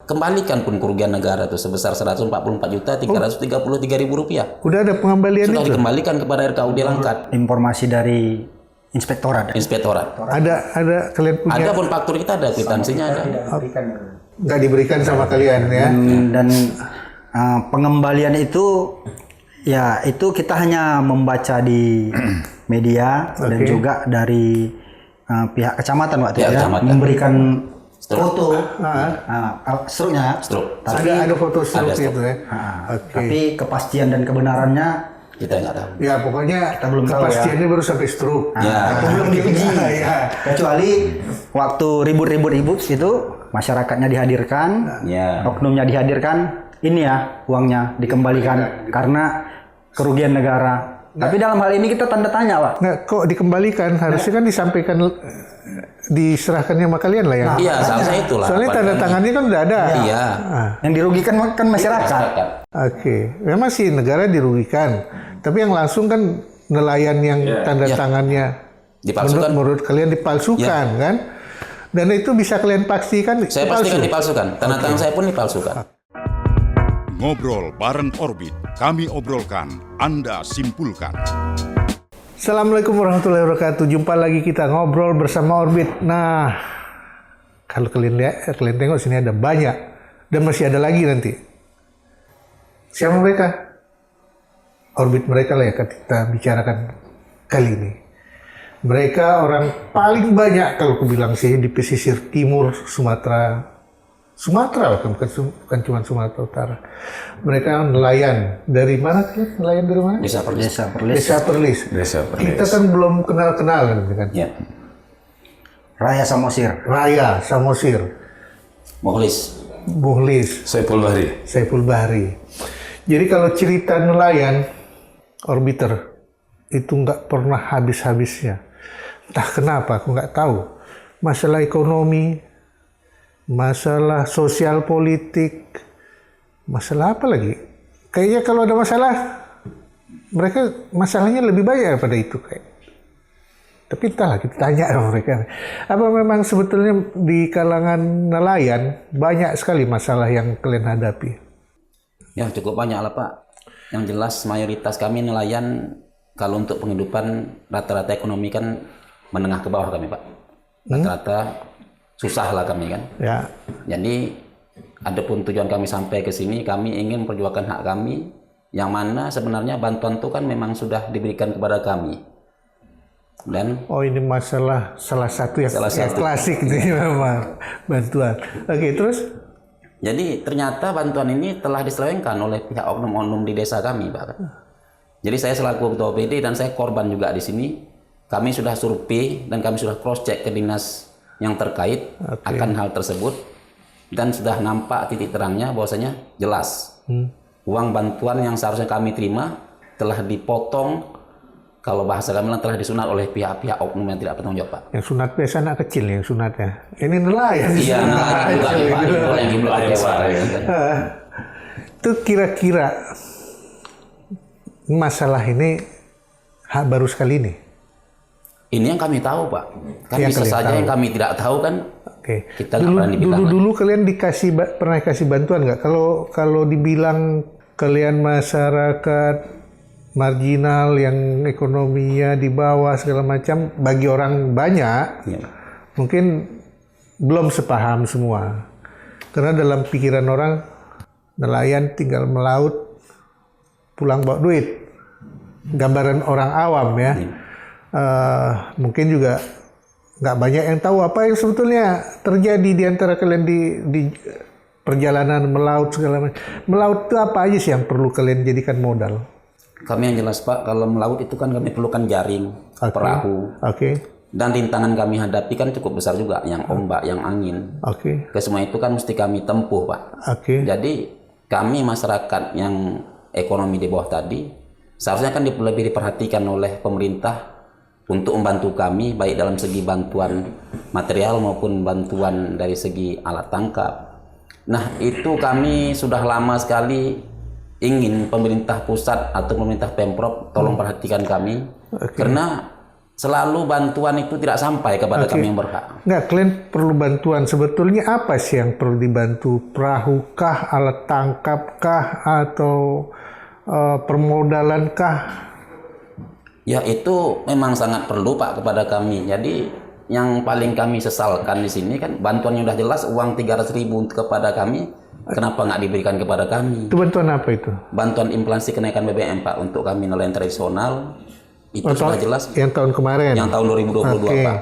kembalikan pun kerugian negara itu sebesar 144.333.000 rupiah. Udah ada pengembalian Sudah itu? dikembalikan kepada RKUD Langkat. Informasi dari inspektorat. Ada kalian punya? Ada pun faktur kita ada, kwitansinya ada. Nggak diberikan sama kalian ya? Dan pengembalian itu ya itu kita hanya membaca di media dan juga dari pihak kecamatan waktu Pihak itu ya, kecamatan. memberikan Struk. foto struknya. Struk. Ada foto struk Ada struk. itu ya? Oke. Tapi kepastian dan kebenarannya Kita nggak tahu. Ya pokoknya kita belum tahu ya. kepastiannya baru sampai struk. Ya. Itu belum diuji. Ya. Kecuali waktu ribut-ribut itu masyarakatnya dihadirkan, Ya. oknumnya dihadirkan, ini ya uangnya dikembalikan karena kerugian negara. Tapi dalam hal ini kita tanda tanya, Pak. Nggak, kok dikembalikan? Harusnya kan disampaikan, diserahkannya sama kalian lah ya. Iya, seharusnya itulah. Soalnya tanda tangannya kan udah ada. Iya. Yang dirugikan kan masyarakat. Masyarakat. Oke, memang sih negara dirugikan. Tapi yang langsung kan nelayan yang tanda tangannya Dipalsukan. menurut kalian dipalsukan kan? Dan itu bisa kalian pastikan Saya pastikan dipalsukan. Tanda tangan saya pun dipalsukan. Ngobrol bareng Orbit, kami obrolkan, Anda simpulkan. Assalamualaikum warahmatullahi wabarakatuh. Jumpa lagi kita ngobrol bersama Orbit. Nah, kalau kalian lihat, kalian tengok sini ada banyak dan masih ada lagi nanti. Siapa mereka? Orbit mereka lah ya kita bicarakan kali ini. Mereka orang paling banyak kalau aku bilang sih di pesisir timur Sumatera. Sumatera bukan cuma Sumatera Utara. Mereka nelayan dari mana? Nelayan dari mana? Desa Perlis. Desa Perlis. Kita kan belum kenal-kenal kan? Ya. Raya Samosir. Raya, Samosir, Mukhlis. Mukhlis, Saiful Bahri. Jadi kalau cerita nelayan, Orbiter itu nggak pernah habis-habisnya. Entah kenapa, aku nggak tahu. Masalah ekonomi, masalah sosial politik, masalah apa lagi? Kayaknya kalau ada masalah, mereka masalahnya lebih banyak daripada itu kayak. Tapi entahlah, kita tanya sama mereka. Apa memang sebetulnya di kalangan nelayan banyak sekali masalah yang kalian hadapi? Ya cukup banyak lah Pak. Yang jelas mayoritas kami nelayan kalau untuk penghidupan rata-rata ekonomi kan menengah ke bawah kami Pak. Rata-rata susah lah kami kan. Ya. Jadi adapun tujuan kami sampai ke sini, kami ingin memperjuangkan hak kami yang mana sebenarnya bantuan itu kan memang sudah diberikan kepada kami. Dan Oh ini masalah salah satu yang satu. klasik nih memang bantuan. Oke terus? jadi ternyata bantuan ini telah diselewengkan oleh pihak oknum-oknum di desa kami Pak. Jadi saya selaku ketua OPD dan saya korban juga di sini. Kami sudah survei dan kami sudah cross check ke dinas yang terkait akan hal tersebut dan sudah nampak titik terangnya bahwasanya jelas uang bantuan yang seharusnya kami terima telah dipotong, kalau bahasa kami telah disunat oleh pihak-pihak oknum yang tidak bertanggung jawab Pak. Yang sunat biasa anak kecil yang sunatnya. Ini nelayan. Iya, juga yang jumlah kecewa. Itu kira-kira masalah ini baru sekali ini. Ini yang kami tahu Pak. Kan Yang bisa kalian saja tahu. yang kami tidak tahu kan. Oke. Kita nggak pernah dibilang. Dulu kalian pernah kasih bantuan nggak? Kalau dibilang kalian masyarakat marginal yang ekonominya di bawah segala macam, bagi orang banyak Ya. mungkin belum sepaham semua. Karena dalam pikiran orang nelayan tinggal melaut pulang bawa duit. Gambaran orang awam ya. Mungkin juga nggak banyak yang tahu apa yang sebetulnya terjadi di antara kalian di perjalanan melaut segala macam. Melaut itu apa aja sih yang perlu kalian jadikan modal? Kami yang jelas Pak, kalau melaut itu kan kami perlukan jaring, perahu. Oke. Dan rintangan kami hadapi kan cukup besar juga, yang ombak, yang angin. Oke. Ke semua itu kan mesti kami tempuh Pak. Oke. Jadi kami masyarakat yang ekonomi di bawah tadi, seharusnya kan lebih diperhatikan oleh pemerintah untuk membantu kami baik dalam segi bantuan material maupun bantuan dari segi alat tangkap. Nah itu kami sudah lama sekali ingin pemerintah pusat atau pemerintah Pemprov tolong perhatikan kami. Karena selalu bantuan itu tidak sampai kepada kami yang berhak. Nggak, kalian perlu bantuan. Sebetulnya apa sih yang perlu dibantu? Perahu kah, alat tangkap kah, atau permodalan kah? Ya itu memang sangat perlu Pak kepada kami. Jadi yang paling kami sesalkan di sini kan bantuannya udah jelas uang 300.000 kepada kami. Kenapa nggak diberikan kepada kami? Itu bantuan apa itu? Bantuan inflasi kenaikan BBM Pak untuk kami nelayan tradisional. Itu sudah jelas. Yang tahun kemarin? Yang tahun 2022 Oke. Pak.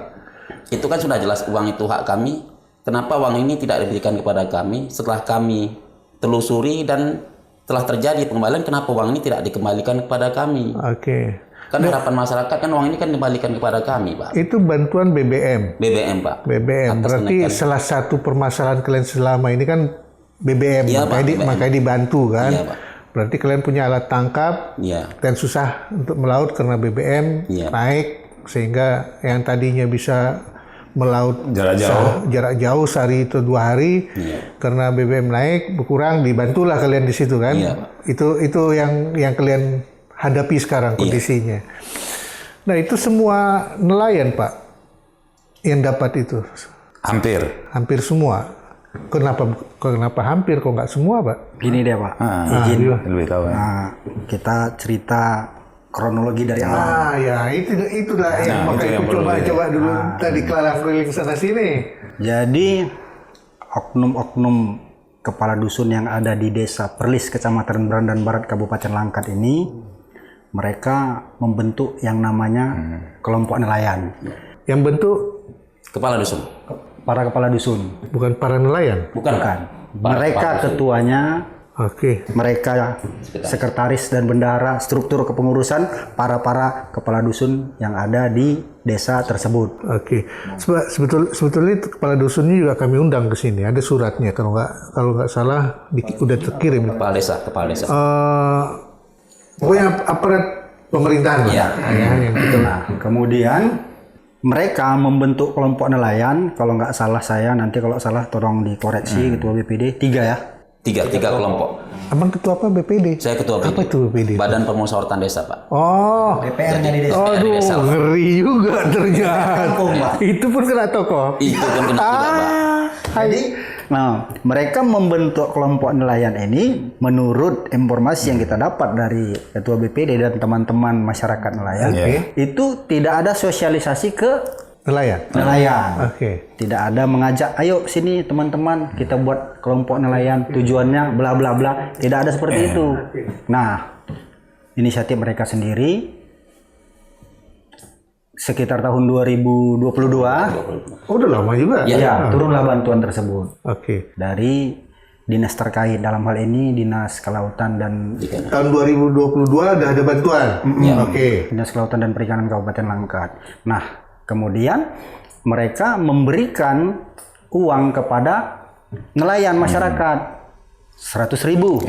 Itu kan sudah jelas uang itu hak kami. Kenapa uang ini tidak diberikan kepada kami? Setelah kami telusuri dan telah terjadi pengembalian, kenapa uang ini tidak dikembalikan kepada kami? Oke. Kan harapan masyarakat kan uang ini kan dikembalikan kepada kami Pak. Itu bantuan BBM. BBM Pak. BBM. Atas Berarti kenaikan. salah satu permasalahan kalian selama ini kan BBM. Iya, Pak, BBM. Makanya dibantu kan. Iya, Pak. Berarti kalian punya alat tangkap Iya. dan susah untuk melaut karena BBM Iya. naik, sehingga yang tadinya bisa melaut jarak jauh sehari itu 2 hari, karena BBM naik berkurang, dibantulah kalian di situ kan. Iya, Pak. Itu yang kalian hadapi sekarang kondisinya. Nah, itu semua nelayan Pak yang dapat itu, hampir semua. Kenapa hampir, kok nggak semua Pak? Gini deh Pak, izin kita cerita kronologi dari awal. Ya itulah yang makanya aku coba dulu tadi keliling sana sini. Jadi oknum-oknum kepala dusun yang ada di desa Perlis, Kecamatan Brandan Barat, Kabupaten Langkat ini, mereka membentuk yang namanya kelompok nelayan. Yang bentuk Kepala dusun. Para kepala dusun. bukan para nelayan. Bukan. Mereka ketuanya, Oke. mereka sekretaris dan bendahara, struktur kepengurusan para kepala dusun yang ada di desa tersebut. Oke. Sebetulnya kepala dusunnya juga kami undang ke sini. Ada suratnya kalau nggak salah udah terkirim. Kepala desa. Pokoknya aparat pemerintahan Iya. yang kita. Nah, kemudian mereka membentuk kelompok nelayan. Kalau nggak salah saya, nanti kalau salah tolong dikoreksi Ketua BPD, 3 ya. Tiga kelompok. Abang ketua apa BPD? Saya ketua BPD. Apa itu BPD? Badan Permusyawaratan Desa Pak. Oh. DPR-nya di desa. Aduh, ngeri juga ternyata. Itu pun kena tokoh. Itu kan kena juga Pak. Jadi, mereka membentuk kelompok nelayan ini menurut informasi yang kita dapat dari Ketua BPD dan teman-teman masyarakat nelayan. Itu tidak ada sosialisasi ke nelayan. Oke. Tidak ada mengajak, ayo sini teman-teman kita buat kelompok nelayan, tujuannya bla bla bla. Tidak ada seperti itu. Nah, inisiatif mereka sendiri sekitar tahun 2022. Oh, udah lama juga. Ya, turunlah bantuan tersebut Oke. dari dinas terkait, dalam hal ini Dinas Kelautan dan Tahun 2022 udah ada bantuan. Oke. Dinas Kelautan dan Perikanan Kabupaten Langkat. Nah, kemudian mereka memberikan uang kepada nelayan masyarakat 100.000.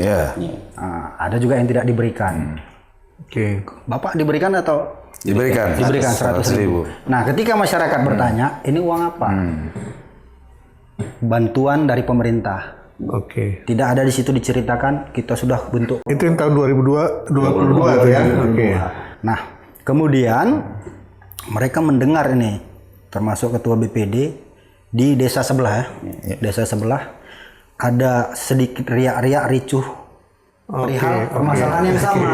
Nah, ada juga yang tidak diberikan. Oke. Bapak diberikan atau Diberikan 100.000. Nah, ketika masyarakat bertanya, ini uang apa? Bantuan dari pemerintah. Oke. Tidak ada di situ diceritakan kita sudah bentuk. Itu yang tahun 2022 tuh ya. Oke. Nah, kemudian mereka mendengar ini, termasuk Ketua BPD di desa sebelah ya. Desa sebelah ada sedikit riak-riak ricuh perihal permasalahan yang sama.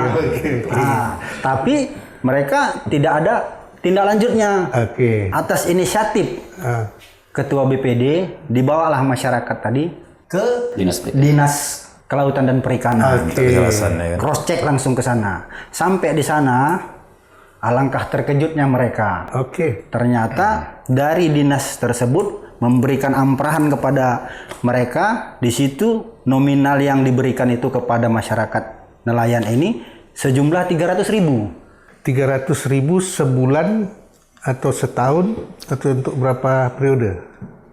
Nah, tapi mereka tidak ada tindak lanjutnya. Oke. Atas inisiatif Ketua BPD, dibawalah masyarakat tadi ke Dinas Kelautan dan Perikanan. Cross check langsung ke sana. Sampai di sana, alangkah terkejutnya mereka. Oke. Ternyata dari dinas tersebut memberikan amprahan kepada mereka. Di situ nominal yang diberikan itu kepada masyarakat nelayan ini sejumlah 300.000. 300.000 sebulan atau setahun atau untuk berapa periode?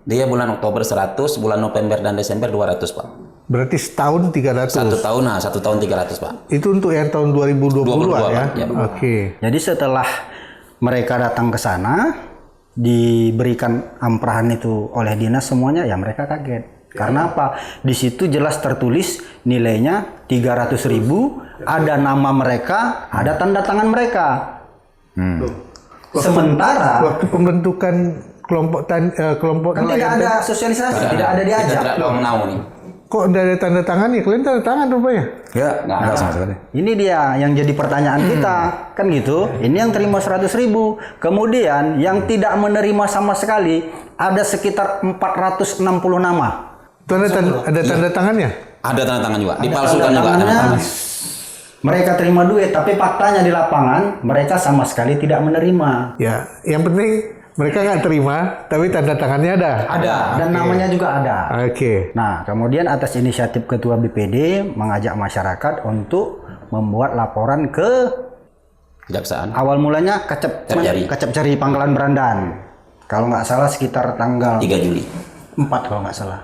Dia bulan Oktober 100, bulan November dan Desember 200 Pak. Berarti setahun 300. Satu tahun 300 Pak. Itu untuk yang tahun 2022 ya? Pak. Ya. Oke. Jadi setelah mereka datang ke sana, diberikan amprahan itu oleh dinas semuanya, ya mereka kaget. Karena apa? Di situ jelas tertulis nilainya 300.000, ada nama mereka, ada tanda tangan mereka. Sementara waktu pembentukan kelompok kelompok kan tidak nelayan ada sosialisasi, tidak ada Kita diajak. tidak tahu menau nih. kok udah ada tanda tangan ya? Kalian tanda tangan rupanya. Ya, enggak sama sekali. Ini dia yang jadi pertanyaan kita, kan gitu. Ini yang terima 100.000. Kemudian yang tidak menerima sama sekali ada sekitar 460 nama. Itu ada tanda tangannya? Ada tanda tangan juga, Ada dipalsukan tanda juga tanda tangannya. tangan. Mereka terima duit, tapi faktanya di lapangan mereka sama sekali tidak menerima. Ya, yang penting mereka nggak terima, tapi tanda tangannya ada. Ada dan namanya juga ada. Oke. Nah, kemudian atas inisiatif Ketua BPD mengajak masyarakat untuk membuat laporan ke Kejaksaan. awal mulanya Kecap-Jari Pangkalan Berandan. Kalau nggak salah sekitar tanggal 3 Juli. 4 kalau nggak salah.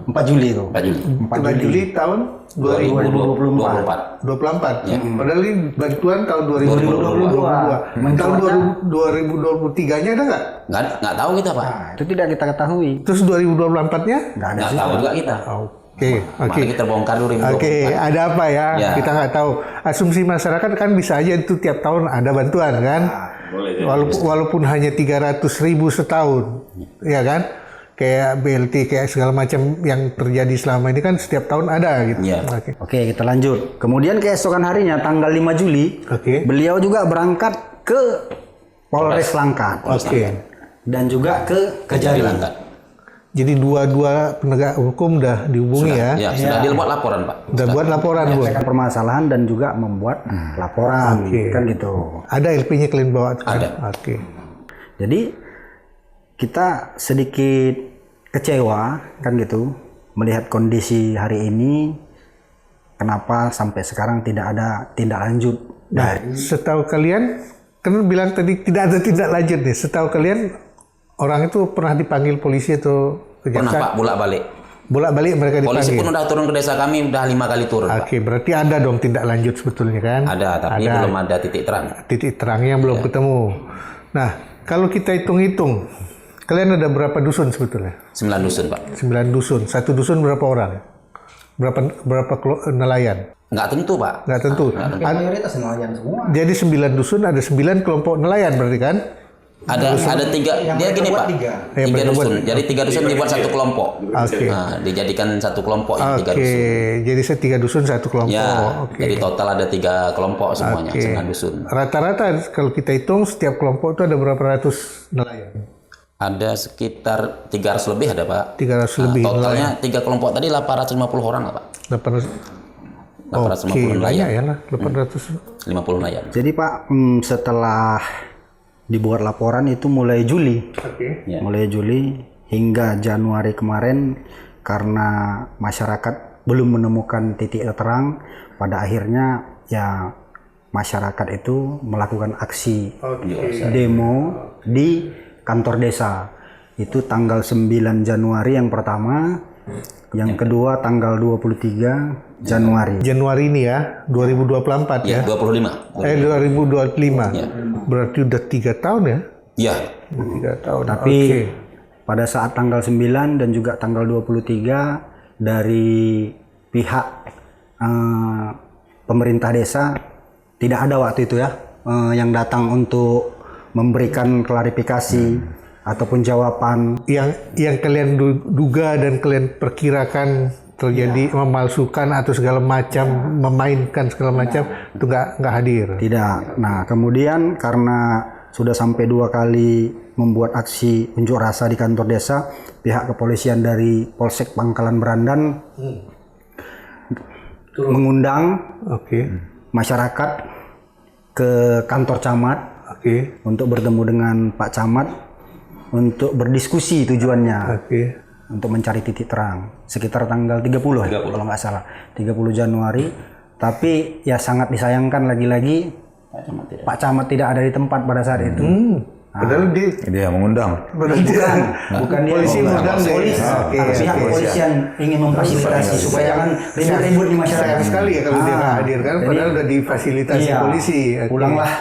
4 Juli itu. 4 Juli. 4 Juli tahun 2024. 2024. Padahal ini bantuan tahun 2022. 2022. Tahun 2023-nya ada nggak? Nggak tahu kita, Pak. Nah, itu tidak kita ketahui. Terus 2024-nya? Nggak ada Nggak sih. tahu juga kita. Oke. Makanya kita bongkar dulu 2024. Oke, ada apa ya? Ya. Kita nggak tahu. Asumsi masyarakat kan bisa aja itu tiap tahun ada bantuan kan? Walaupun hanya 300.000 setahun, ya kan? Kayak BLT, kayak segala macam yang terjadi selama ini kan setiap tahun ada gitu. Iya. Oke. Oke, kita lanjut. Kemudian keesokan harinya tanggal 5 Juli, Oke. beliau juga berangkat ke Polres Langkat. Oke. Dan juga ke Kejari. Langkat. Jadi dua penegak hukum udah dihubungi ya. Ya, sudah dibuat laporan, Pak. Udah buat laporan, Bu. Menyelesaikan permasalahan dan juga membuat laporan, Oke. kan gitu. Ada LP-nya kalian bawa? Ada. Oke. Jadi kita sedikit kecewa, kan gitu, melihat kondisi hari ini. Kenapa sampai sekarang tidak ada tindak lanjut dari Setahu kalian, kan bilang tadi tidak ada tindak lanjut nih. Setahu kalian orang itu pernah dipanggil polisi atau Pernah, kejaksaan? Pak, bolak-balik. Bolak-balik mereka Polisi dipanggil. pun udah turun ke desa kami, udah 5 kali turun, Pak. Oke, berarti ada dong tindak lanjut sebetulnya kan? Ada, tapi belum ada titik terang. Titik terangnya belum ketemu. Nah, kalau kita hitung-hitung, kalian ada berapa dusun sebetulnya? 9 dusun, Pak. 9 dusun. Satu dusun berapa orang? Berapa nelayan? Nggak tentu, Pak. Nggak tentu. mayoritas nelayan semua. Jadi 9 dusun ada 9 kelompok nelayan berarti kan? Ada 3, dia gini, Pak. tiga. Yang 3 mereka buat- dusun. Jadi 3 dusun dibuat satu kelompok. Oke. Nah, dijadikan satu kelompok yang 3 Oke, dusun. jadi 3 dusun satu kelompok. Ya, Oke. jadi total ada 3 kelompok semuanya, Oke. 9 dusun. Rata-rata kalau kita hitung setiap kelompok itu ada berapa ratus nelayan? Ada sekitar 300 lebih ada, Pak. 300 Nah, lebih totalnya 3 kelompok tadi 850 orang, Pak. 800. 850 Oke, banyak nelayan. ya lah, 800. 50 nelayan. Jadi Pak, setelah dibuat laporan itu mulai Juli. Oke. Ya. Mulai Juli hingga Januari kemarin, karena masyarakat belum menemukan titik terang, pada akhirnya ya masyarakat itu melakukan aksi demo di kantor desa. Itu tanggal 9 Januari yang pertama, yang kedua tanggal 23 Januari. Januari ini ya, 2024 Ya, ya. 25. 2025. Ya. Berarti udah 3 tahun ya? Ya, 3 tahun. Tapi Oke. pada saat tanggal 9 dan juga tanggal 23 dari pihak pemerintah desa tidak ada waktu itu ya yang datang untuk memberikan klarifikasi ataupun jawaban. Yang kalian duga dan kalian perkirakan terjadi memalsukan atau segala macam, memainkan segala macam, itu nggak hadir. Tidak. Nah, kemudian karena sudah sampai 2 kali membuat aksi unjuk rasa di kantor desa, pihak kepolisian dari Polsek Pangkalan Berandan mengundang Oke. masyarakat ke kantor camat Oke. untuk bertemu dengan Pak Camat untuk berdiskusi tujuannya, Oke. untuk mencari titik terang sekitar tanggal 30 ya, kalau nggak salah, 30 Januari. Tapi ya sangat disayangkan lagi-lagi Pak Camat tidak ada di tempat pada saat itu. Padahal Dia mengundang. Bukan dia polisi mengundang deh. polisi. Oke, Pihak oke, kepolisian ingin memfasilitasi supaya jangan ribut-ribut di masyarakat. sayang sekali ya kalau dia nggak hadir kan, Jadi, padahal udah difasilitasi iya, polisi. Oke. Pulanglah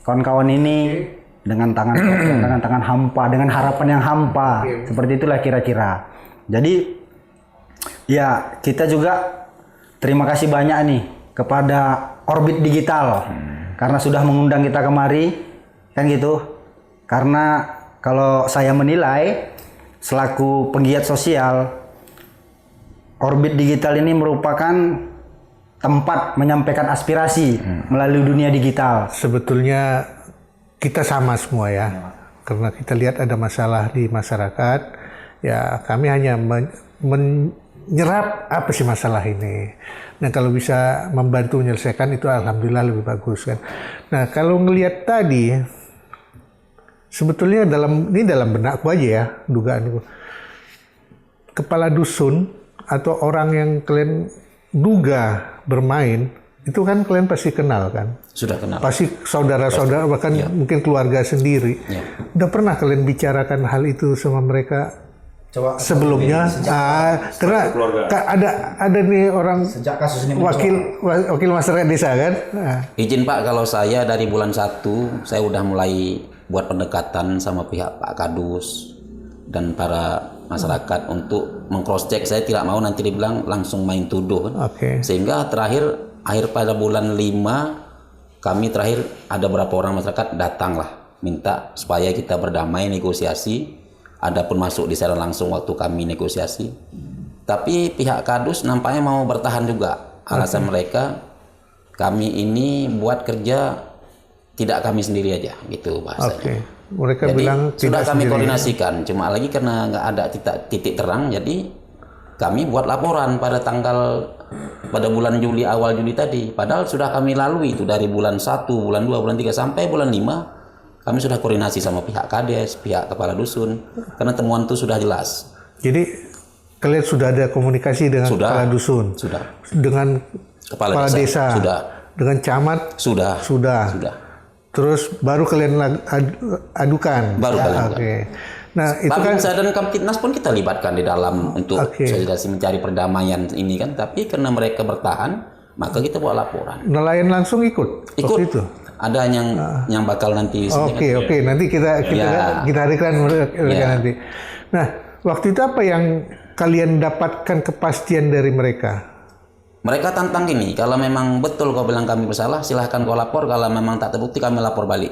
kawan-kawan ini dengan tangan kosong, dengan tangan hampa, dengan harapan yang hampa. Seperti itulah kira-kira. Jadi ya kita juga terima kasih banyak nih kepada Orbit Digital karena sudah mengundang kita kemari, kan gitu. Karena kalau saya menilai selaku penggiat sosial, Orbit Digital ini merupakan tempat menyampaikan aspirasi melalui dunia digital. Sebetulnya kita sama semua ya, karena kita lihat ada masalah di masyarakat, ya kami hanya menyerap apa sih masalah ini. Nah kalau bisa membantu menyelesaikan itu alhamdulillah lebih bagus kan. Nah kalau ngelihat tadi, sebetulnya dalam benakku aja ya, dugaanku. Kepala dusun atau orang yang kalian duga bermain, itu kan kalian pasti kenal kan? Sudah kenal. Pasti saudara-saudara, bahkan mungkin keluarga sendiri. Udah pernah kalian bicarakan hal itu sama mereka? Coba sebelumnya, karena ada nih orang sejak kasus ini wakil masyarakat desa kan? Izin Pak, kalau saya dari bulan 1 saya udah mulai buat pendekatan sama pihak Pak Kadus dan para masyarakat untuk meng-cross check. Saya tidak mau nanti dibilang langsung main tuduh kan? Sehingga akhir pada bulan 5 kami terakhir ada beberapa orang masyarakat datanglah minta supaya kita berdamai negosiasi. Adapun masuk di sana langsung waktu kami negosiasi. Tapi pihak Kadus nampaknya mau bertahan juga. Alasan mereka, kami ini buat kerja tidak kami sendiri aja, gitu bahasanya. Mereka jadi, bilang sudah kami sendiri. koordinasikan, cuma lagi karena nggak ada titik terang, jadi kami buat laporan pada bulan Juli, awal Juli tadi. Padahal sudah kami lalui itu dari bulan 1, bulan 2, bulan 3 sampai bulan 5. Kami sudah koordinasi sama pihak Kades, pihak kepala dusun, karena temuan itu sudah jelas. Jadi kalian sudah ada komunikasi dengan kepala dusun, dengan kepala desa, dengan camat, sudah. Terus baru kalian adukan. Baru kalian. Nah itu kan. Saya dan Kamtibnas pun kita libatkan di dalam untuk sosialisasi mencari perdamaian ini kan, tapi karena mereka bertahan, maka kita buat laporan. Nelayan langsung ikut. Itu. Ada yang bakal nanti. Oke. Nanti kita hadirkan mereka nanti. Nah, waktu itu apa yang kalian dapatkan kepastian dari mereka? Mereka tantang gini, kalau memang betul kau bilang kami bersalah, silahkan kau lapor. Kalau memang tak terbukti, kami lapor balik.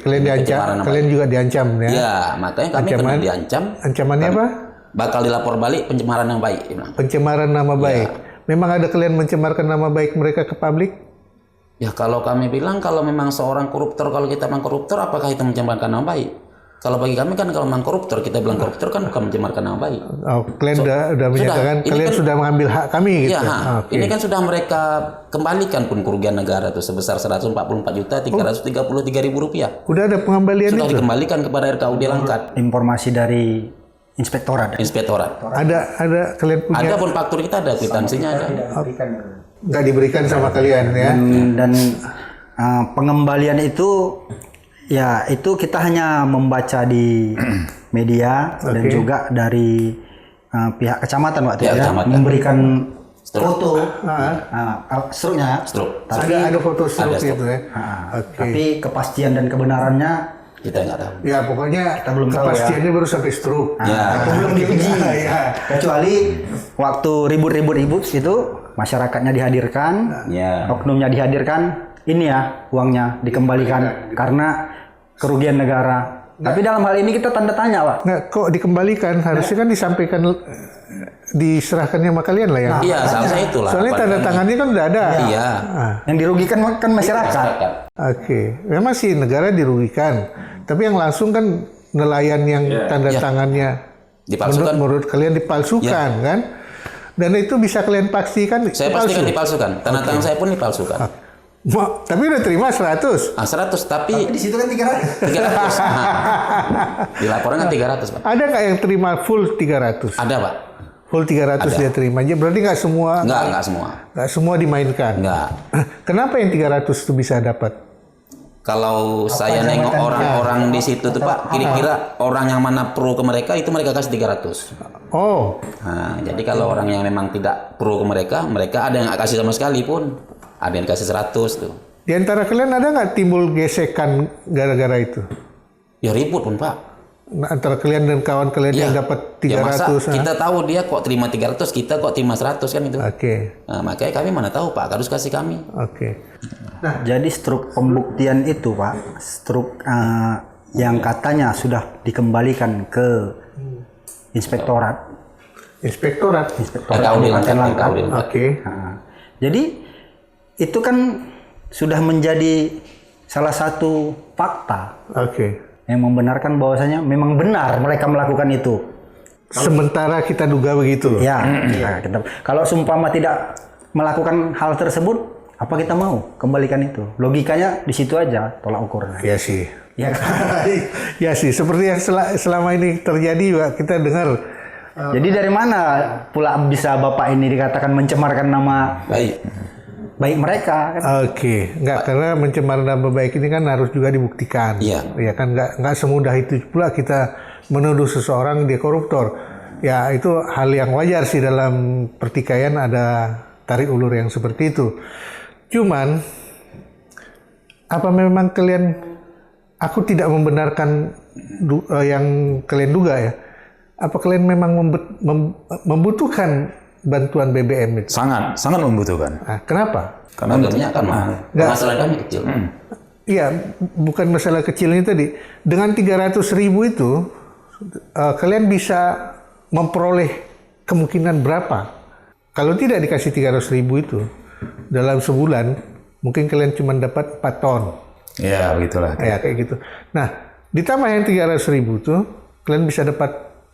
Kalian diancam, kalian juga diancam ya? Ya, makanya kami pernah diancam. Ancamannya apa? Bakal dilapor balik pencemaran nama baik. Pencemaran nama baik. Memang ada kalian mencemarkan nama baik mereka ke publik? Ya kalau kami bilang kalau memang seorang koruptor, kalau kita memang koruptor, apakah kita mencemarkan nama baik? Kalau bagi kami kan kalau memang koruptor, kita bilang koruptor kan bukan mencemarkan nama baik. Kalian sudah menyatakan kalian sudah mengambil hak kami gitu. Ya, ini kan sudah mereka kembalikan pun kerugian negara itu sebesar 144.333.000 rupiah. Udah ada pengembalian sudah itu? Sudah dikembalikan kepada RKUD Langkat. Informasi dari Inspektorat. Ada kalian punya? Ada pun faktur kita ada, kwitansinya ada. Nggak diberikan sama kalian ya? Dan pengembalian itu ya itu kita hanya membaca di media dan juga dari pihak kecamatan waktu itu ya, memberikan foto struknya. Ada foto struk itu ya. Tapi kepastian dan kebenarannya kita nggak tahu. Ya pokoknya kita belum tahu kepastiannya baru sampai struk. Belum diuji. Kecuali waktu ribut itu masyarakatnya dihadirkan, oknumnya dihadirkan, ini ya uangnya dikembalikan karena kerugian negara. Tapi dalam hal ini kita tanda tanya, Pak. Nggak, kok dikembalikan? Harusnya kan disampaikan, diserahkannya sama kalian lah ya. Iya, seharusnya itulah. Soalnya tanda tangannya kan udah ada. Iya. Yang dirugikan kan masyarakat. Memang sih negara dirugikan. Tapi yang langsung kan nelayan yang tanda tangannya dipalsukan. Menurut kalian dipalsukan kan? Dan itu bisa kalian pastikan? Saya pastikan dipalsukan. Tanda tangan saya pun dipalsukan. Tapi udah terima 100? 100, tapi di situ kan 300. 300. Di laporan kan 300, Pak. Ada nggak yang terima full 300? Ada, Pak. Full 300 dia terima aja. Berarti nggak semua? Nggak semua. Nggak semua dimainkan? Nggak. Kenapa yang 300 itu bisa dapat? Kalau saya nengok orang-orang di situ tuh Pak, kira-kira orang yang mana pro ke mereka itu mereka kasih 300. Nah, jadi kalau orang yang memang tidak pro ke mereka ada yang nggak kasih sama sekali pun. Ada yang kasih 100 tuh. Di antara kalian ada nggak timbul gesekan gara-gara itu? Ya ribut pun Pak. Antara kalian dan kawan kalian yang dapat 300. Masa kita tahu dia kok terima 300, kita kok terima 100 kan itu. Nah, makanya kami mana tahu Pak, harus kasih kami. Nah, jadi struk pembuktian itu Pak, struk yang katanya sudah dikembalikan ke inspektorat. Inspektorat. LKUD. Oke. Nah, jadi itu kan sudah menjadi salah satu fakta Oke. yang membenarkan bahwasanya memang benar mereka melakukan itu. Sementara kita duga begitu loh. Ya, nah, kalau seumpama tidak melakukan hal tersebut, apa kita mau kembalikan itu? Logikanya di situ aja, tolak ukur. Ya sih. Ya kan? Ya sih, seperti yang selama ini terjadi Pak, kita dengar. Jadi dari mana pula bisa Bapak ini dikatakan mencemarkan nama baik mereka? Kan? Oke, enggak, karena mencemar nama baik ini kan harus juga dibuktikan. Iya. Ya kan, enggak semudah itu pula kita menuduh seseorang dia koruptor. Ya itu hal yang wajar sih dalam pertikaian ada tarik ulur yang seperti itu. Cuman apa memang kalian, aku tidak membenarkan yang kalian duga ya. Apa kalian memang membutuhkan bantuan BBM itu? Sangat membutuhkan. Nah, kenapa? Karena kan masalah kami kecil. Iya, bukan masalah kecilnya tadi. Dengan 300.000 itu, kalian bisa memperoleh kemungkinan berapa? Kalau tidak dikasih 300.000 itu, dalam sebulan, mungkin kalian cuma dapat 4 ton. ya begitulah. Ya, kayak gitu. Nah, ditambah yang 300.000 itu, kalian bisa dapat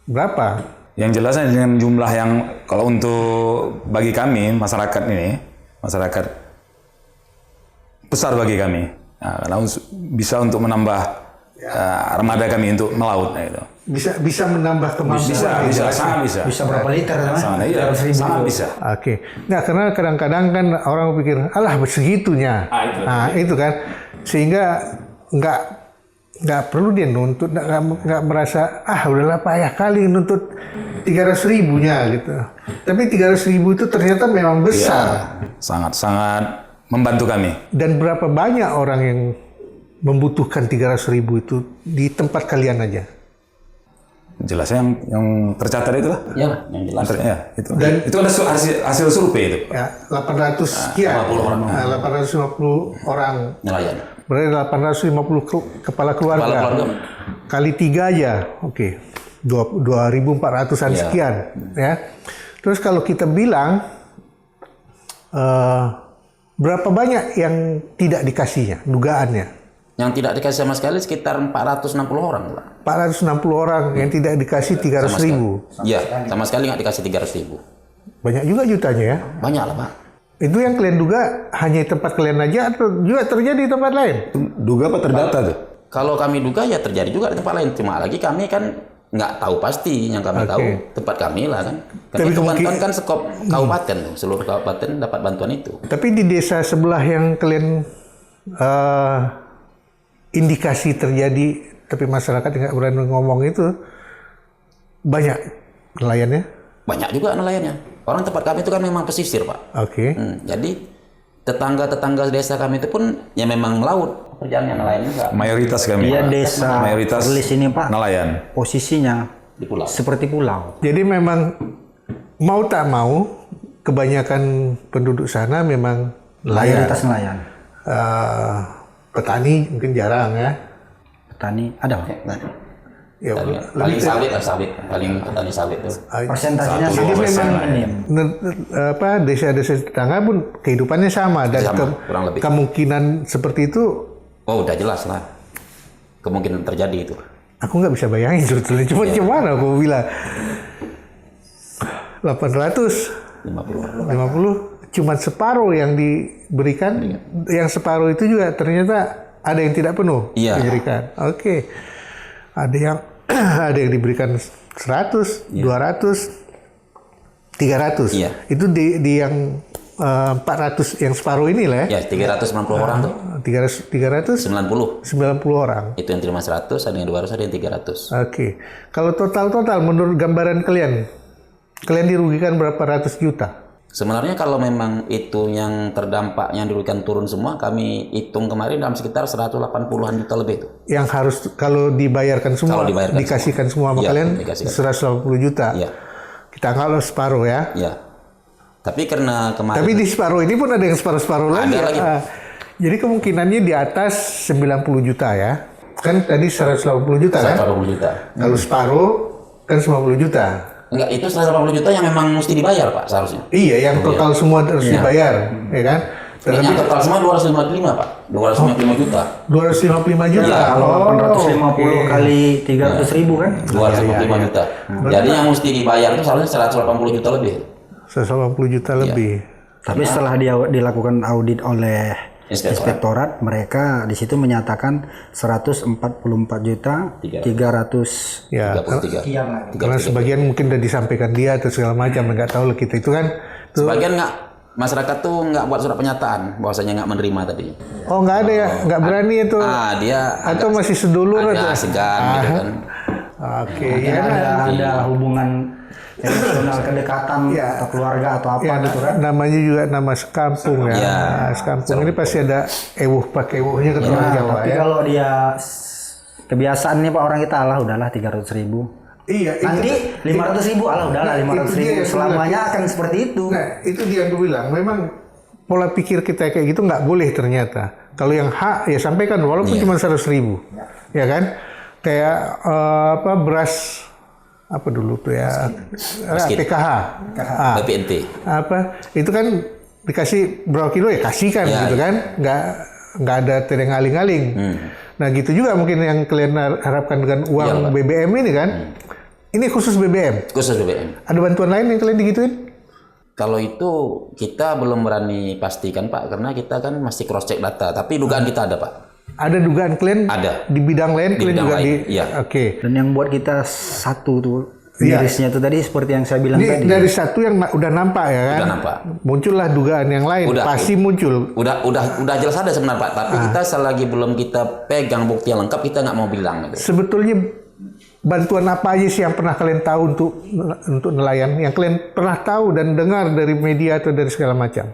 berapa? Yang jelasnya dengan jumlah yang kalau untuk bagi kami masyarakat ini, masyarakat besar bagi kami. Nah, karena bisa untuk menambah armada kami untuk melaut, nah itu. Bisa menambah kemampuan. Sangat bisa. Bisa berapa liter? Sangat, iya, sangat bisa. Oke. Nah, karena kadang-kadang kan orang pikir, alah segitunya. Nah, itu kan. Sehingga nggak perlu dia nuntut, nggak merasa, udahlah payah kali nuntut 300.000-nya gitu. Tapi 300.000 itu ternyata memang besar. Sangat membantu kami. Dan berapa banyak orang yang membutuhkan 300.000 itu di tempat kalian aja? Jelasnya yang tercatat itu lah. Ya, yang jelas. Ya, itu. Dan itu ada hasil survei itu. Ya, 800 sekian. 850 orang. Nelayan. Berarti 850 kepala keluarga. Kali 3 aja. Oke. 2.400-an sekian. Ya. Terus kalau kita bilang berapa banyak yang tidak dikasihnya, dugaannya? Yang tidak dikasih sama sekali sekitar 460 orang, Pak. 460 orang yang tidak dikasih 300.000. Iya, sama sekali nggak dikasih 300.000. Banyak juga jutanya ya. Banyak lah, Pak. Itu yang kalian duga hanya di tempat kalian aja atau juga terjadi di tempat lain? Duga apa terdata tuh? Kalau kami duga ya terjadi juga di tempat lain. Cuma lagi kami kan nggak tahu pasti. Yang kami tahu tempat kami lah kan. Karena itu bantuan kan sekop kabupaten tuh. Seluruh kabupaten dapat bantuan itu. Tapi di desa sebelah yang kalian indikasi terjadi, tapi masyarakat nggak berani ngomong itu, banyak nelayannya? Banyak juga nelayannya. Orang tempat kami itu kan memang pesisir, Pak. Oke. Jadi tetangga-tetangga desa kami itu pun ya memang laut. Kerjaannya nelayan juga. Mayoritas kami. Iya, desa mayoritas Perlis ini, Pak. nelayan. Posisinya Di pulau. seperti pulau. Jadi memang mau tak mau, kebanyakan penduduk sana memang nelayan. Mayoritas nelayan. Petani mungkin jarang ya. Petani ada, Pak? Ya, Paling sawit lah, sawit. Paling petani sawit tuh. Persentasenya Jadi sama memang desa-desa tetangga pun kehidupannya sama dan Sama, kurang lebih. kemungkinan seperti itu Oh, udah jelas lah. Kemungkinan terjadi itu. aku nggak bisa bayangin sebetulnya. Cuma gimana aku bilang 850 cuma separuh yang diberikan, yang separuh itu juga ternyata ada yang tidak penuh diberikan. Oke. Ada yang diberikan 100, 200, 300. Iya. Itu di yang 400 yang separuh ini lah ya. Ya, 390 orang tuh. 390 orang. Itu yang terima 100, ada yang 200, ada yang 300. Oke. Kalau total menurut gambaran kalian dirugikan berapa ratus juta? Sebenarnya kalau memang itu yang terdampak yang dirugikan turun semua, kami hitung kemarin dalam sekitar 180-an juta lebih itu. Yang harus kalau dibayarkan semua, dikasihkan semua sama kalian dikasihkan. 180 juta. Iya. Kita anggap separuh ya. Iya. Tapi karena kemarin Tapi di separuh ini pun ada yang separuh-separuh lagi. Ada lagi. Jadi kemungkinannya di atas 90 juta ya. kan tadi 180 juta kan? 180 juta. Kalau separuh kan 50 juta. Enggak, itu 180 juta yang memang mesti dibayar Pak seharusnya. Iya, yang total semua harus dibayar, ya kan? Yang total semua 255 Pak, 255 juta. 255 juta. Iya, Kalau 850 kali 300.000 kan? 255 juta. Jadi yang mesti dibayar itu seharusnya 180 juta lebih. 180 juta lebih. Tapi setelah dia dilakukan audit oleh inspektorat, mereka di situ menyatakan 144 juta 300 Ya, 33. karena sebagian mungkin udah disampaikan dia atau segala macam, nggak tahu lah kita itu kan. Sebagian masyarakat tuh nggak buat surat pernyataan bahwasanya nggak menerima tadi. Oh, nggak ada ya, nggak berani itu. Dia atau masih sedulur agak atau? segan gitu kan. Oke, Mungkin ya. ada hubungan emosional, kedekatan atau keluarga atau apa Ya, gitu kan. namanya juga nama sekampung ya. Ya. Nah, sekampung ini pasti ada pakai ewuhnya ke orang Jawa Tapi ya. kalau dia kebiasaannya Pak orang kita Allah udahlah 300.000. Iya, itu. Nanti 500.000 Allah udahlah Nah, itu 500.000 dia, selamanya akan seperti itu. Nah, itu dia yang gue bilang. Memang pola pikir kita kayak gitu nggak boleh ternyata. Kalau yang hak ya sampaikan walaupun cuma 100.000, ya kan? Kayak beras apa dulu tuh ya? PKH, BPNT. apa? Itu kan dikasih berapa kilo ya kasihkan gitu kan? Nggak ada tereng-aling-aling. Nah gitu juga mungkin yang kalian harapkan dengan uang BBM ini kan? Ini khusus BBM. Khusus BBM. Ada bantuan lain yang kalian digituin? Kalau itu kita belum berani pastikan Pak, karena kita kan masih cross check data. Tapi dugaan kita ada Pak. Ada dugaan kalian? Ada. Di bidang lain Di kalian bidang juga lain, di? iya. Oke. Dan yang buat kita satu tuh Iya. mirisnya itu tadi seperti yang saya bilang tadi. Dari satu yang udah nampak ya kan? Udah nampak. Muncullah dugaan yang lain. Pasti muncul. Udah jelas ada sebenarnya Pak. Tapi kita selagi belum kita pegang bukti yang lengkap, kita nggak mau bilang. Gitu. Sebetulnya bantuan apa aja sih yang pernah kalian tahu untuk nelayan? Yang kalian pernah tahu dan dengar dari media atau dari segala macam?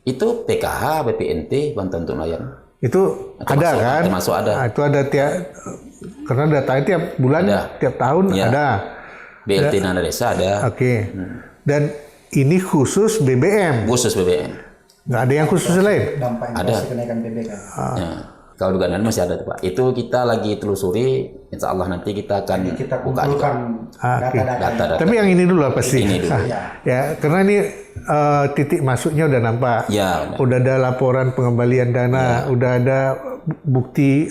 Itu PKH, BPNT, bantuan untuk nelayan. Itu ada kan? Termasuk ada. Nah, itu ada karena datanya tiap bulan, tiap tahun ada. BLT Dana Desa ada. Oke. Dan ini khusus BBM. Khusus BBM. Nggak ada yang khusus lain? Ada. Kenaikan PBK. Ya. Kalau dugaan lain masih ada tuh Pak. Itu kita lagi telusuri. Insya Allah nanti kita akan buka juga. Data. Tapi yang ini dulu lah pasti. Ini dulu. Ya, karena ini titik masuknya udah nampak. Ya, udah ada laporan pengembalian dana, udah ada bukti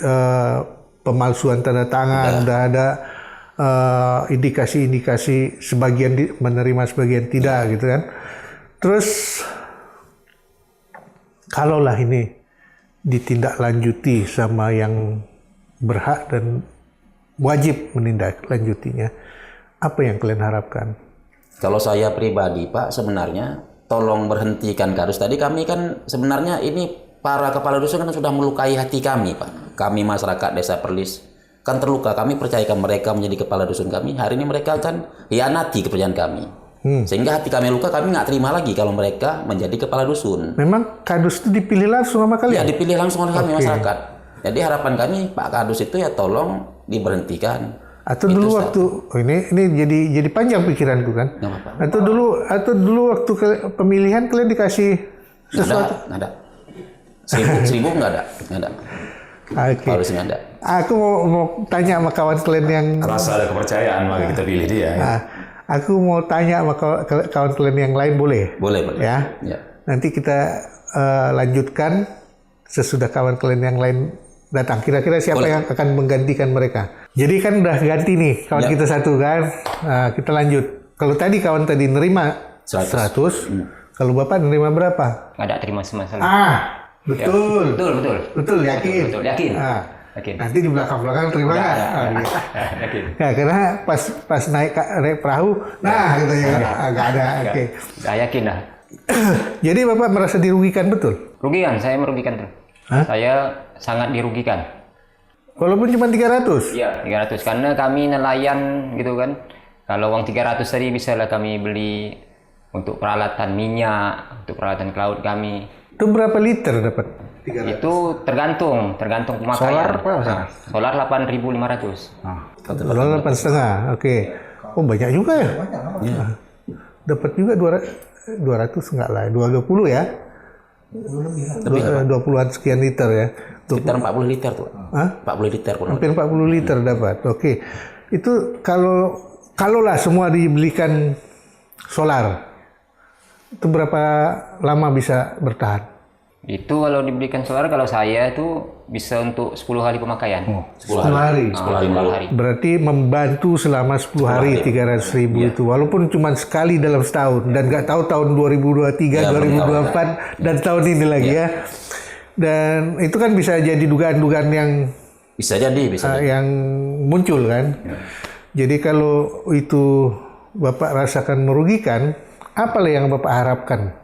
pemalsuan tanda tangan, udah ada indikasi-indikasi sebagian menerima, sebagian tidak gitu kan. Terus kalaulah ini ditindaklanjuti sama yang berhak dan wajib menindaklanjutinya, apa yang kalian harapkan? Kalau saya pribadi Pak, sebenarnya tolong berhentikan kasus. Tadi kami kan sebenarnya ini para kepala dusun kan sudah melukai hati kami Pak. Kami masyarakat Desa Perlis kan terluka. Kami percayakan mereka menjadi kepala dusun kami. Hari ini mereka kan hianati kepercayaan kami. Sehingga hati kami luka, kami nggak terima lagi kalau mereka menjadi kepala dusun. Memang Kadus itu dipilih langsung sama kalian? Ya, dipilih langsung oleh kami masyarakat. Jadi harapan kami Pak Kadus itu ya tolong diberhentikan. Atau dulu waktu ini jadi panjang pikiranku kan? Atau dulu waktu pemilihan kalian dikasih sesuatu? Nggak ada. Seribu nggak ada. Oke. Harusnya ada. Aku mau tanya sama kawan kalian yang Rasa ada kepercayaan maka kita pilih dia. Ya. Aku mau tanya sama kawan kalian yang lain boleh? Boleh. Ya. Ya. Nanti kita lanjutkan sesudah kawan kalian yang lain datang. Kira-kira siapa yang akan menggantikan mereka? Jadi kan udah ganti nih kawan kita satu kan. Nah, kita lanjut. Kalau tadi kawan tadi nerima 100. Kalau Bapak nerima berapa? Nggak ada terima sama sekali. Betul. Ya, Betul, yakin. Betul, yakin. Yakin. Nanti di belakang-belakang terima nggak? Yakin. Nah, karena pas naik perahu, gitu ya, nggak ada. Oke. Nggak yakin lah. Jadi Bapak merasa dirugikan betul? Rugikan, saya merugikan tuh. Saya sangat dirugikan. Walaupun cuma 300? Iya, 300. Karena kami nelayan gitu kan. Kalau uang 300 tadi bisa lah kami beli untuk peralatan minyak, untuk peralatan ke laut kami. Itu berapa liter dapat? 300? Itu tergantung pemakaian. Solar 8.500. Solar 8,5. Oke. Oh banyak juga ya? Dapat juga 200 enggak lah, 220 ya? 20-an sekian liter ya. Sekitar 40 liter tuh. Hah? 40 liter kurang. Hampir 40 liter dapat. Oke. Itu kalaulah semua dibelikan solar, itu berapa lama bisa bertahan? Itu kalau dibelikan solar, kalau saya itu bisa untuk 10 hari pemakaian. 10 hari. 10 hari. Berarti membantu selama 10 hari 300.000 itu. Walaupun cuma sekali dalam setahun. Dan nggak tahu tahun 2023, 2024, dan tahun ini lagi ya. Dan itu kan bisa jadi dugaan-dugaan yang Bisa jadi. yang muncul kan. Jadi kalau itu Bapak rasakan merugikan, apa yang Bapak harapkan?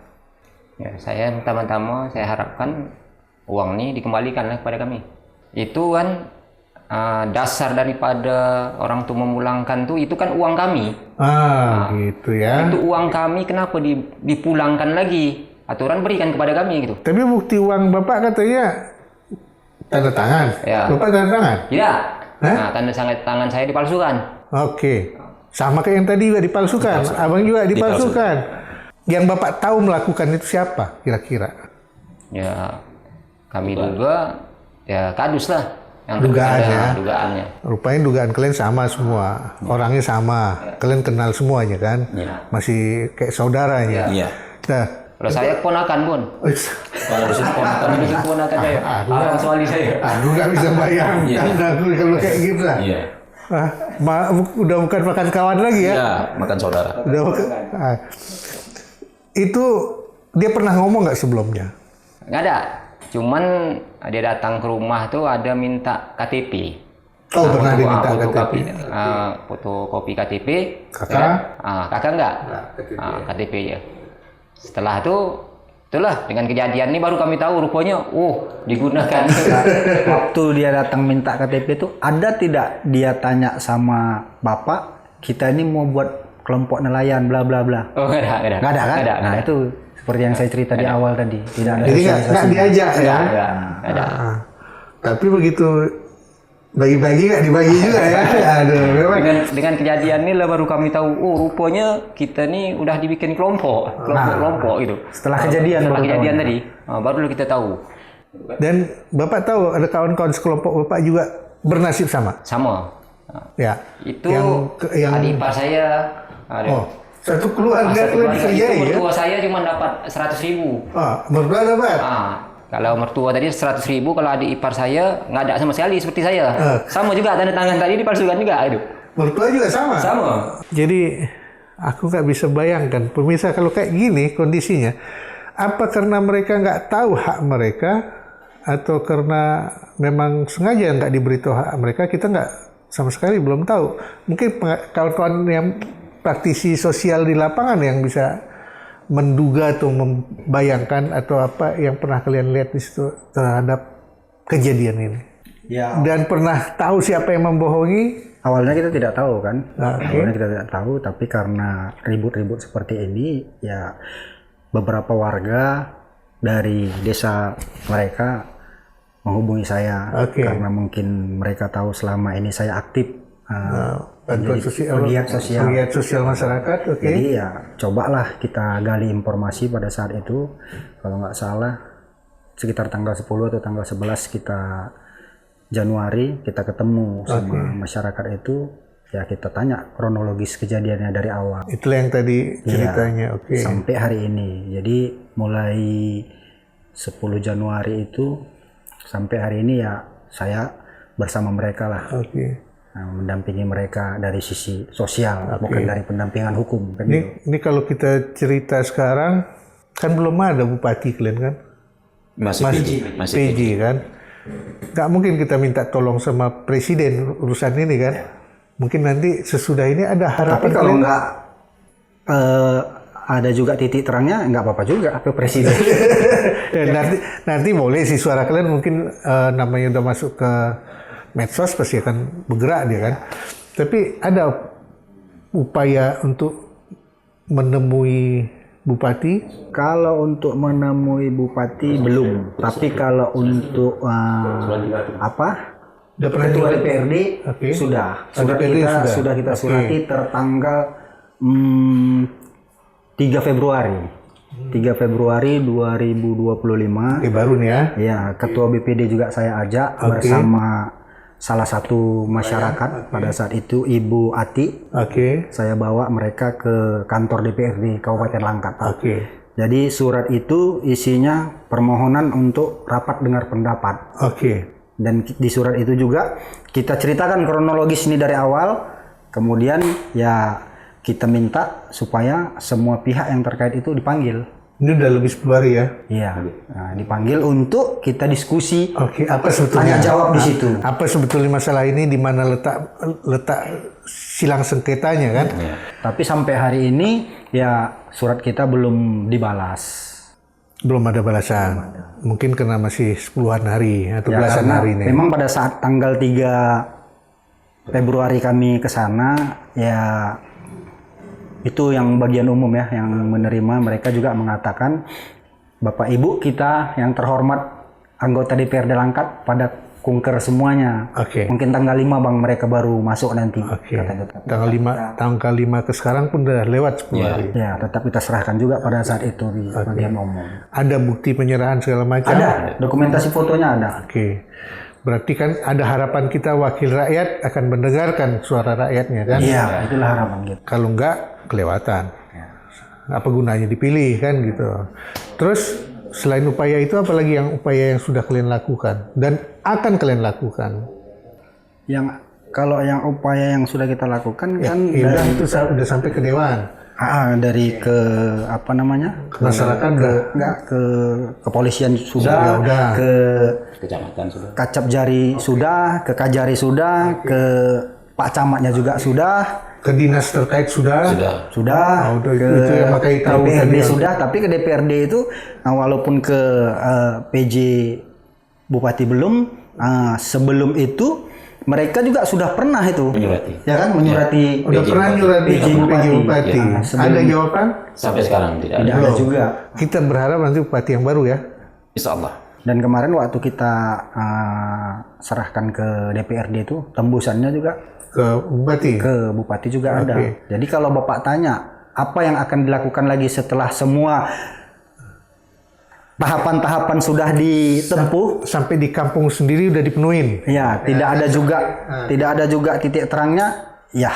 Ya, saya pertama-tama saya harapkan uang ini dikembalikan kepada kami. Itu kan dasar daripada orang tuh memulangkan tuh, itu kan uang kami. Gitu ya. Itu uang kami, kenapa dipulangkan lagi? Aturan berikan kepada kami gitu. Tapi bukti uang Bapak katanya tanda tangan. Ya. Bapak tanda tangan? Tidak. Nah, tanda tangan saya dipalsukan. Oke. Sama kayak yang tadi juga dipalsukan. Abang juga dipalsukan. Yang Bapak tahu melakukan itu siapa kira-kira? Ya, kami duga ya kadus lah. Yang dugaannya. Rupanya dugaan kalian sama semua. Orangnya sama. Kalian kenal semuanya kan? Masih kayak saudaranya. Iya. Nah, Kalau saya keponakan pun. Kalau di sini Keponakan saya. Abang suami saya. aduh nggak bisa bayangkan aku kalau kayak gitu lah. Iya. Udah bukan makan kawan lagi ya? Iya, makan saudara. Udah makan. Itu dia pernah ngomong nggak sebelumnya? Nggak ada. Cuman dia datang ke rumah tuh ada minta KTP. Oh, pernah dia minta fotokopi, KTP. fotokopi KTP. Kakak? Kakak enggak? KTP ya. Setelah itulah dengan kejadian ini baru kami tahu rupanya, digunakan. Waktu dia datang minta KTP itu, ada tidak dia tanya sama Bapak, kita ini mau buat kelompok nelayan bla bla bla? Oh, nggak ada. Nggak ada kan? Nggak ada. Nah, itu seperti yang saya cerita di awal tadi. Tidak ada Jadi nggak diajak ya? Nggak ada. Tapi begitu bagi-bagi nggak dibagi juga ya? Aduh, memang. Dengan kejadian ini lah baru kami tahu, rupanya kita nih udah dibikin kelompok gitu. Setelah kejadian tadi, baru kita tahu. Dan Bapak tahu ada kawan-kawan sekelompok Bapak juga bernasib sama? Sama. Ya. Itu yang adik ipar saya. Satu keluarga kalian dikerjai ya? Mertua saya cuma dapat 100.000. Mertua dapat? Kalau mertua tadi 100.000, kalau adik ipar saya nggak ada sama sekali seperti saya. Sama juga tanda tangan tadi dipalsukan juga itu. Mertua juga sama? Sama. Jadi aku nggak bisa bayangkan pemirsa kalau kayak gini kondisinya, apa karena mereka nggak tahu hak mereka atau karena memang sengaja nggak diberitahu hak mereka, kita nggak sama sekali belum tahu. Mungkin kawan-kawan yang praktisi sosial di lapangan yang bisa menduga atau membayangkan atau apa yang pernah kalian lihat di situ terhadap kejadian ini. Ya. Dan pernah tahu siapa yang membohongi? Awalnya kita tidak tahu kan, Okay. Awalnya kita tidak tahu, tapi karena ribut-ribut seperti ini, ya beberapa warga dari desa mereka menghubungi saya, Okay. karena mungkin mereka tahu selama ini saya aktif Bantuan pegiat sosial masyarakat. Oke. Jadi ya cobalah kita gali informasi pada saat itu. Kalau nggak salah sekitar tanggal 10 atau tanggal 11 kita Januari kita ketemu sama masyarakat itu. Ya kita tanya kronologis kejadiannya dari awal. Itulah yang tadi ceritanya. Oke. Sampai hari ini. Jadi mulai 10 Januari itu sampai hari ini ya saya bersama mereka lah. Oke. Mendampingi mereka dari sisi sosial, bukan dari pendampingan hukum. Kan Ini kalau kita cerita sekarang, kan belum ada bupati kalian kan? Masih PJ kan? Nggak mungkin kita minta tolong sama presiden urusan ini kan? Mungkin nanti sesudah ini ada harapan. Tapi kalau nggak ada juga titik terangnya, nggak apa-apa juga ke presiden. nanti boleh sih suara kalian mungkin namanya udah masuk ke medsos pasti akan bergerak dia kan. Tapi ada upaya untuk menemui bupati? Kalau untuk menemui bupati belum. Tapi kalau untuk ketua DPRD sudah kita surati tertanggal 3 Februari. 3 Februari 2025. Oke, baru nih ya. Ya, ketua BPD juga saya ajak bersama salah satu masyarakat pada saat itu, Ibu Ati. Oke. Saya bawa mereka ke kantor DPRD Kabupaten Langkat. Oke. Jadi surat itu isinya permohonan untuk rapat dengar pendapat. Oke. Dan di surat itu juga kita ceritakan kronologis ini dari awal. Kemudian ya kita minta supaya semua pihak yang terkait itu dipanggil. Ini udah lebih 10 hari ya. Iya, nah, dipanggil untuk kita diskusi. Oke, apa sebetulnya? Tanya jawab di situ. Apa sebetulnya masalah ini, di mana letak silang sengketanya kan? Tapi sampai hari ini ya surat kita belum dibalas. Belum ada balasan. Mungkin karena masih 10-an hari atau Ya, belasan karena hari ini. memang pada saat tanggal 3 Februari kami ke sana, ya itu yang bagian umum ya, yang menerima, mereka juga mengatakan Bapak Ibu kita yang terhormat anggota DPRD Langkat pada kunker semuanya. Oke. Mungkin tanggal 5 Bang mereka baru masuk nanti. Oke. Kata-kata. Tanggal 5 ke sekarang pun udah lewat 10 hari. Ya, tetap kita serahkan juga pada saat itu di bagian umum. Ada bukti penyerahan segala macam? Ada, dokumentasi fotonya ada. Oke. Berarti kan ada harapan kita wakil rakyat akan mendengarkan suara rakyatnya kan? Iya, itulah harapan kita. Kalau enggak, kelewatan. Apa gunanya dipilih kan gitu. Terus selain upaya itu, apalagi upaya yang sudah kalian lakukan dan akan kalian lakukan? Kalau yang upaya yang sudah kita lakukan kan Iya, itu udah sampai ke dewan. dari ke apa namanya? Masyarakat udah ke kepolisian sudah, udah. ke Kecamatan sudah. Kacap Jari sudah, ke Kajari sudah, ke Pak Camatnya juga sudah. ke dinas terkait sudah. Sudah, Oh, ke itu yang makanya tahu DPRD tadi. sudah, tapi ke DPRD itu walaupun ke PJ Bupati belum, sebelum itu mereka juga sudah pernah itu, Menyurati. ya kan, menyurati Udah pernah nyurati PJ PJ Bupati. Bupati. Ya, Ada jawaban? Sampai sekarang tidak Tidak ada. ada juga. Kita berharap nanti bupati yang baru ya. Insya Allah. Dan kemarin waktu kita serahkan ke DPRD itu, tembusannya juga Ke bupati. ke Bupati juga ada. Oke. Jadi kalau Bapak tanya, apa yang akan dilakukan lagi setelah semua tahapan-tahapan sudah ditempuh? Sampai di kampung sendiri udah dipenuhin. Ya, tidak ada juga titik terangnya. Ya,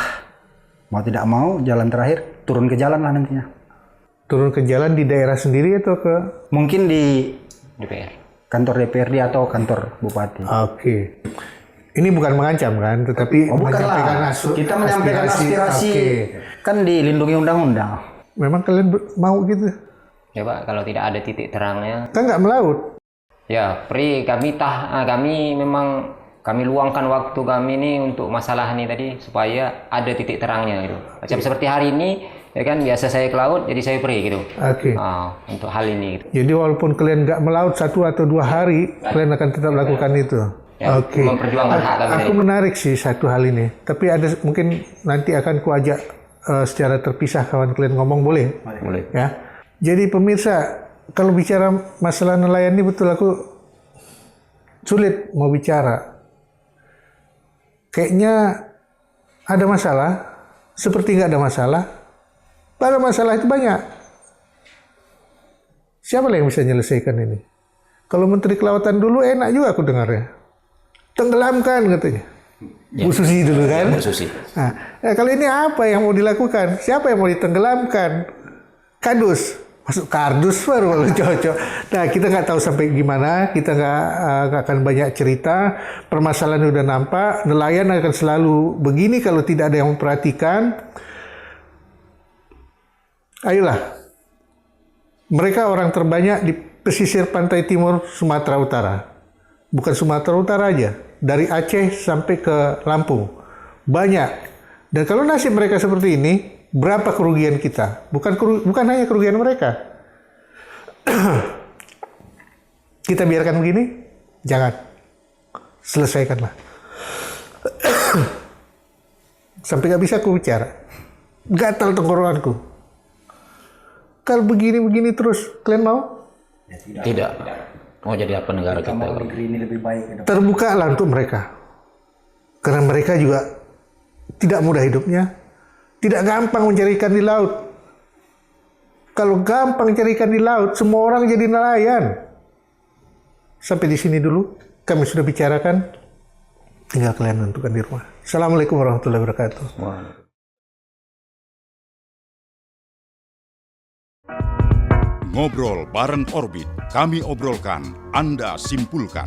mau tidak mau jalan terakhir turun ke jalan lah nantinya. Turun ke jalan di daerah sendiri atau ke? Mungkin di DPR. kantor DPRD atau kantor Bupati. Oke. Ini bukan mengancam kan, tetapi menyampaikan Kita menyampaikan aspirasi. Oke. Kan dilindungi undang-undang. Memang kalian mau gitu? Ya Pak, kalau tidak ada titik terangnya, Kan nggak melaut. ya kami memang kami luangkan waktu kami ini untuk masalah ini tadi supaya ada titik terangnya gitu. Macam seperti hari ini, ya kan biasa saya ke laut, jadi saya pergi gitu. Oke. Untuk hal ini gitu. Jadi walaupun kalian nggak melaut 1 atau 2 hari, kalian akan tetap lakukan itu. Ya, Oke. memperjuangkan hak kami Aku tadi. menarik sih satu hal ini. Tapi ada mungkin nanti akan kuajak secara terpisah kawan kalian ngomong, boleh? Boleh. Ya. Jadi pemirsa, kalau bicara masalah nelayan ini betul aku sulit mau bicara. Kayaknya ada masalah, seperti nggak ada masalah. Padahal masalah itu banyak. Siapa yang bisa menyelesaikan ini? Kalau Menteri Kelautan dulu enak juga aku dengarnya. Tenggelamkan katanya. Bu Susi dulu kan. Bu Susi. Nah, kali ini apa yang mau dilakukan? Siapa yang mau ditenggelamkan? Kardus. Masuk kardus baru cocok. Nah, kita nggak tahu sampai gimana. Kita nggak akan banyak cerita. Permasalahan udah nampak. Nelayan akan selalu begini kalau tidak ada yang memperhatikan. Ayolah. Mereka orang terbanyak di pesisir pantai timur Sumatera Utara. Bukan Sumatera Utara aja. Dari Aceh sampai ke Lampung. Banyak. Dan kalau nasib mereka seperti ini, berapa kerugian kita? Bukan hanya kerugian mereka. Kita biarkan begini? Jangan. Selesaikanlah. Sampai nggak bisa aku bicara. Gatal tenggorokanku. Kalau begini-begini terus, kalian mau? Tidak. Mau jadi apa negara kita? Negeri ini lebih baik. Terbukalah untuk mereka. Karena mereka juga tidak mudah hidupnya. Tidak gampang mencari ikan di laut. Kalau gampang cari ikan di laut, semua orang jadi nelayan. Sampai di sini dulu, kami sudah bicarakan. Tinggal kalian tentukan di rumah. Assalamualaikum warahmatullahi wabarakatuh. Ngobrol bareng Orbit, kami obrolkan, Anda simpulkan.